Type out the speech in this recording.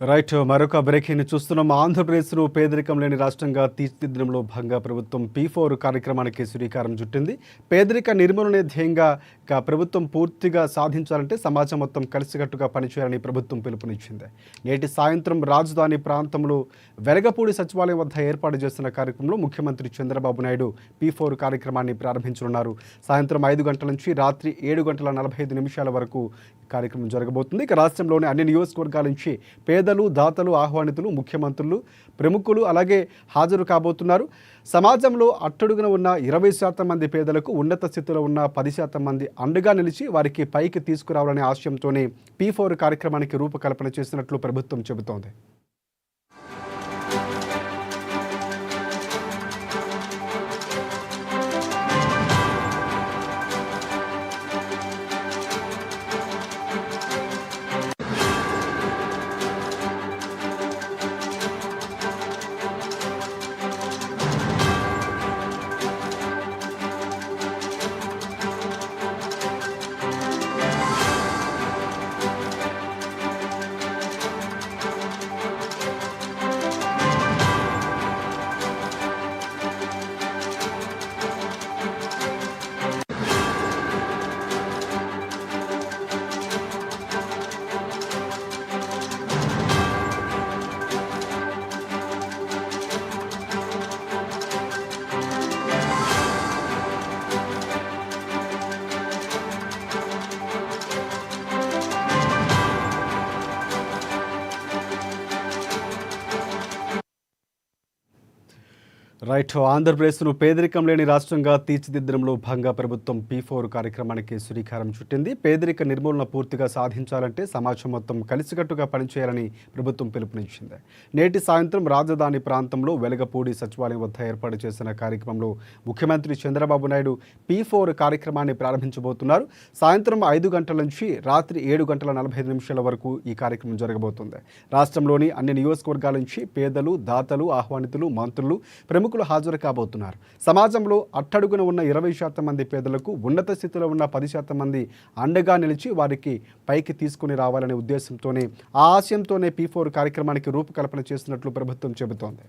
Right మరొక breaking చూస్తున్నాం. ఆంధ్రప్రదేశ్ను పేదరికం లేని రాష్ట్రంగా తీర్చిదిద్దడంలో భాగంగా ప్రభుత్వం P4 కార్యక్రమానికి శ్రీకారం చుట్టింది. పేదరిక నిర్మూలనే ధ్యేయంగా ప్రభుత్వం పూర్తిగా సాధించాలంటే సమాజం మొత్తం కలిసికట్టుగా పనిచేయాలని ప్రభుత్వం పిలుపునిచ్చింది. నేటి సాయంత్రం రాజధాని ప్రాంతంలో వెలగపూడి సచివాలయం వద్ద ఏర్పాటు చేసిన కార్యక్రమంలో ముఖ్యమంత్రి చంద్రబాబు నాయుడు P4 కార్యక్రమాన్ని ప్రారంభించనున్నారు. సాయంత్రం 5 గంటల నుంచి రాత్రి 7:45 వరకు కార్యక్రమం జరగబోతుంది. ఇక రాష్ట్రంలోని అన్ని నియోజకవర్గాల నుంచి పేదలు, దాతలు, ఆహ్వానితులు, ముఖ్యమంత్రులు, ప్రముఖులు అలాగే హాజరు కాబోతున్నారు. సమాజంలో అట్టడుగున ఉన్న 20% మంది పేదలకు ఉన్నత స్థితిలో ఉన్న 10% మంది అండగా నిలిచి వారికి పైకి తీసుకురావాలనే ఆశయంతోనే P4 కార్యక్రమానికి రూపకల్పన చేసినట్లు ప్రభుత్వం చెబుతోంది. రైట్ ఆంధ్రప్రదేశ్ను పేదరికం లేని రాష్ట్రంగా తీర్చిదిద్దడంలో భాగంగా ప్రభుత్వం P4 కార్యక్రమానికి శ్రీకారం చుట్టింది. పేదరిక నిర్మూలన పూర్తిగా సాధించాలంటే సమాజం మొత్తం కలిసికట్టుగా పనిచేయాలని ప్రభుత్వం పిలుపునిచ్చింది. నేటి సాయంత్రం రాజధాని ప్రాంతంలో వెలగపూడి సచివాలయం వద్ద ఏర్పాటు చేసిన కార్యక్రమంలో ముఖ్యమంత్రి చంద్రబాబు నాయుడు P4 కార్యక్రమాన్ని ప్రారంభించబోతున్నారు. సాయంత్రం 5 గంటల నుంచి రాత్రి 7:45 వరకు ఈ కార్యక్రమం జరగబోతుంది. రాష్ట్రంలోని అన్ని నియోజకవర్గాల నుంచి పేదలు, దాతలు, ఆహ్వానితులు, మంత్రులు, ప్రముఖులు హాజరు కాబోతున్నారు. సమాజంలో అట్టడుగున ఉన్న 20% మంది పేదలకు ఉన్నత స్థితిలో ఉన్న 10% మంది అండగా నిలిచి వారికి పైకి తీసుకుని రావాలనే ఉద్దేశంతోనే ఆ ఆశయంతోనే P4 కార్యక్రమానికి రూపకల్పన చేస్తున్నట్లు ప్రభుత్వం చెబుతోంది.